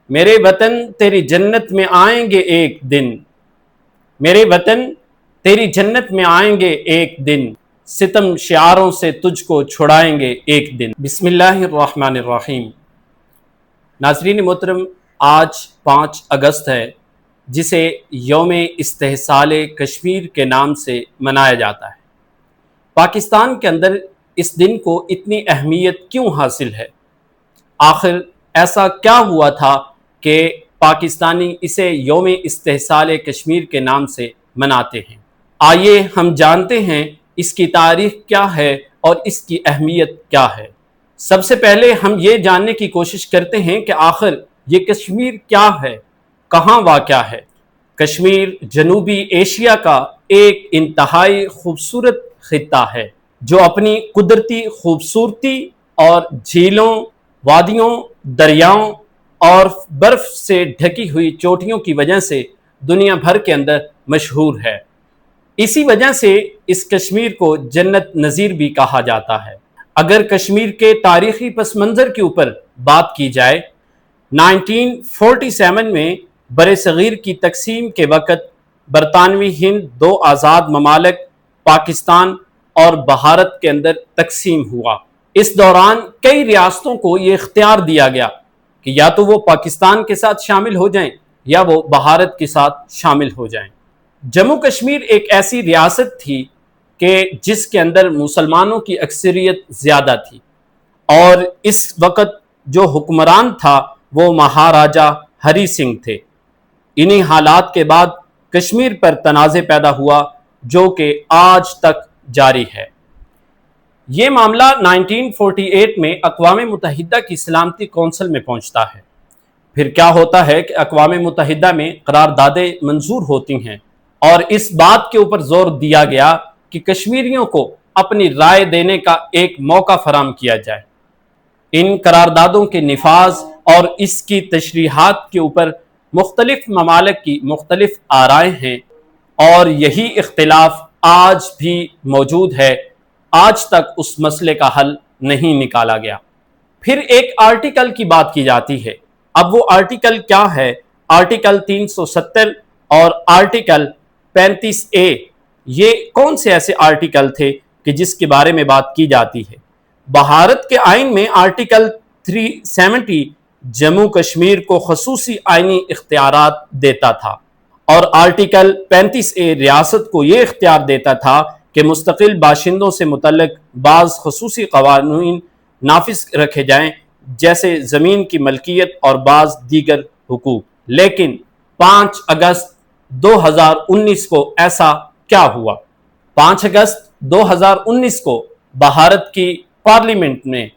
میرے وطن تیری جنت میں آئیں گے ایک دن، میرے وطن تیری جنت میں آئیں گے ایک دن، ستم شعاروں سے تجھ کو چھڑائیں گے ایک دن۔ بسم اللہ الرحمن الرحیم۔ ناظرین محترم، آج 5 اگست ہے، جسے یوم استحصال کشمیر کے نام سے منایا جاتا ہے۔ پاکستان کے اندر اس دن کو اتنی اہمیت کیوں حاصل ہے؟ آخر ایسا کیا ہوا تھا کہ پاکستانی اسے یوم استحصال کشمیر کے نام سے مناتے ہیں؟ آئیے ہم جانتے ہیں اس کی تاریخ کیا ہے اور اس کی اہمیت کیا ہے۔ سب سے پہلے ہم یہ جاننے کی کوشش کرتے ہیں کہ آخر یہ کشمیر کیا ہے، کہاں واقع ہے۔ کشمیر جنوبی ایشیا کا ایک انتہائی خوبصورت خطہ ہے جو اپنی قدرتی خوبصورتی اور جھیلوں، وادیوں، دریاؤں اور برف سے ڈھکی ہوئی چوٹیوں کی وجہ سے دنیا بھر کے اندر مشہور ہے۔ اسی وجہ سے اس کشمیر کو جنت نظیر بھی کہا جاتا ہے۔ اگر کشمیر کے تاریخی پس منظر کے اوپر بات کی جائے، 1947 میں برصغیر کی تقسیم کے وقت برطانوی ہند 2 آزاد ممالک پاکستان اور بھارت کے اندر تقسیم ہوا۔ اس دوران کئی ریاستوں کو یہ اختیار دیا گیا کہ یا تو وہ پاکستان کے ساتھ شامل ہو جائیں یا وہ بھارت کے ساتھ شامل ہو جائیں۔ جموں کشمیر ایک ایسی ریاست تھی کہ جس کے اندر مسلمانوں کی اکثریت زیادہ تھی، اور اس وقت جو حکمران تھا وہ مہاراجہ ہری سنگھ تھے۔ انہی حالات کے بعد کشمیر پر تنازع پیدا ہوا جو کہ آج تک جاری ہے۔ یہ معاملہ 1948 میں اقوام متحدہ کی سلامتی کونسل میں پہنچتا ہے۔ پھر کیا ہوتا ہے کہ اقوام متحدہ میں قراردادیں منظور ہوتی ہیں اور اس بات کے اوپر زور دیا گیا کہ کشمیریوں کو اپنی رائے دینے کا ایک موقع فراہم کیا جائے۔ ان قراردادوں کے نفاذ اور اس کی تشریحات کے اوپر مختلف ممالک کی مختلف آرائیں ہیں، اور یہی اختلاف آج بھی موجود ہے۔ آج تک اس مسئلے کا حل نہیں نکالا گیا۔ پھر ایک آرٹیکل کی بات کی جاتی ہے۔ اب وہ آرٹیکل کیا ہے؟ آرٹیکل 370 اور آرٹیکل 35A، یہ کون سے ایسے آرٹیکل تھے کہ جس کے بارے میں بات کی جاتی ہے؟ بھارت کے آئین میں آرٹیکل 370 جموں کشمیر کو خصوصی آئینی اختیارات دیتا تھا، اور آرٹیکل 35A ریاست کو یہ اختیار دیتا تھا کہ مستقل باشندوں سے متعلق بعض خصوصی قوانین نافذ رکھے جائیں، جیسے زمین کی ملکیت اور بعض دیگر حقوق۔ لیکن 5 اگست 2019 کو ایسا کیا ہوا؟ 5 اگست 2019 کو بھارت کی پارلیمنٹ نے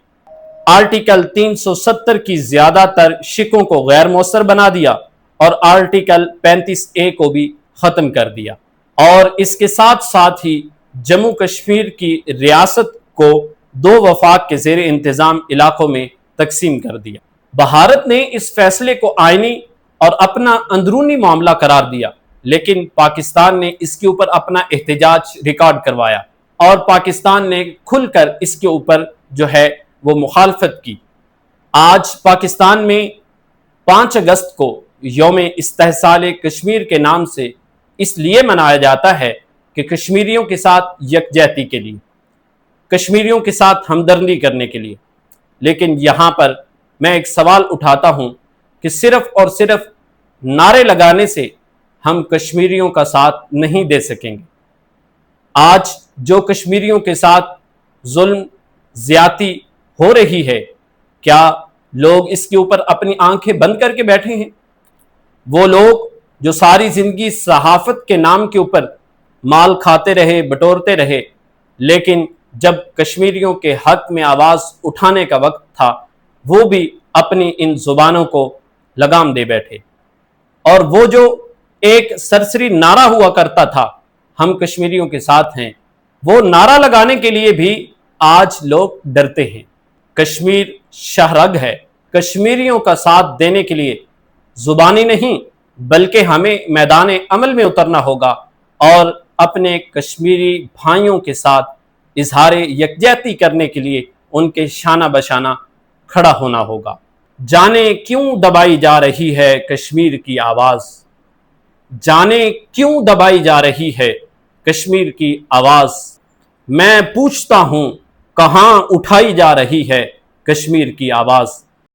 آرٹیکل 370 کی زیادہ تر شقوں کو غیر مؤثر بنا دیا اور آرٹیکل 35A کو بھی ختم کر دیا، اور اس کے ساتھ ساتھ ہی جموں کشمیر کی ریاست کو 2 وفاق کے زیر انتظام علاقوں میں تقسیم کر دیا۔ بھارت نے اس فیصلے کو آئینی اور اپنا اندرونی معاملہ قرار دیا، لیکن پاکستان نے اس کے اوپر اپنا احتجاج ریکارڈ کروایا، اور پاکستان نے کھل کر اس کے اوپر جو ہے وہ مخالفت کی۔ آج پاکستان میں 5 اگست کو یوم استحصال کشمیر کے نام سے اس لیے منایا جاتا ہے کہ کشمیریوں کے ساتھ یکجہتی کے لیے، کشمیریوں کے ساتھ ہمدردی کرنے کے لیے۔ لیکن یہاں پر میں ایک سوال اٹھاتا ہوں کہ صرف اور صرف نعرے لگانے سے ہم کشمیریوں کا ساتھ نہیں دے سکیں گے۔ آج جو کشمیریوں کے ساتھ ظلم زیادتی ہو رہی ہے، کیا لوگ اس کے اوپر اپنی آنکھیں بند کر کے بیٹھے ہیں؟ وہ لوگ جو ساری زندگی صحافت کے نام کے اوپر مال کھاتے رہے، بٹورتے رہے، لیکن جب کشمیریوں کے حق میں آواز اٹھانے کا وقت تھا، وہ بھی اپنی ان زبانوں کو لگام دے بیٹھے۔ اور وہ جو ایک سرسری نعرہ ہوا کرتا تھا، ہم کشمیریوں کے ساتھ ہیں، وہ نعرہ لگانے کے لیے بھی آج لوگ ڈرتے ہیں۔ کشمیر شہرگ ہے۔ کشمیریوں کا ساتھ دینے کے لیے زبانی نہیں بلکہ ہمیں میدان عمل میں اترنا ہوگا اور اپنے کشمیری بھائیوں کے ساتھ اظہار یکجہتی کرنے کے لیے ان کے شانہ بشانہ کھڑا ہونا ہوگا۔ جانے کیوں دبائی جا رہی ہے کشمیر کی آواز، جانے کیوں دبائی جا رہی ہے کشمیر کی آواز، میں پوچھتا ہوں کہاں اٹھائی جا رہی ہے کشمیر کی آواز۔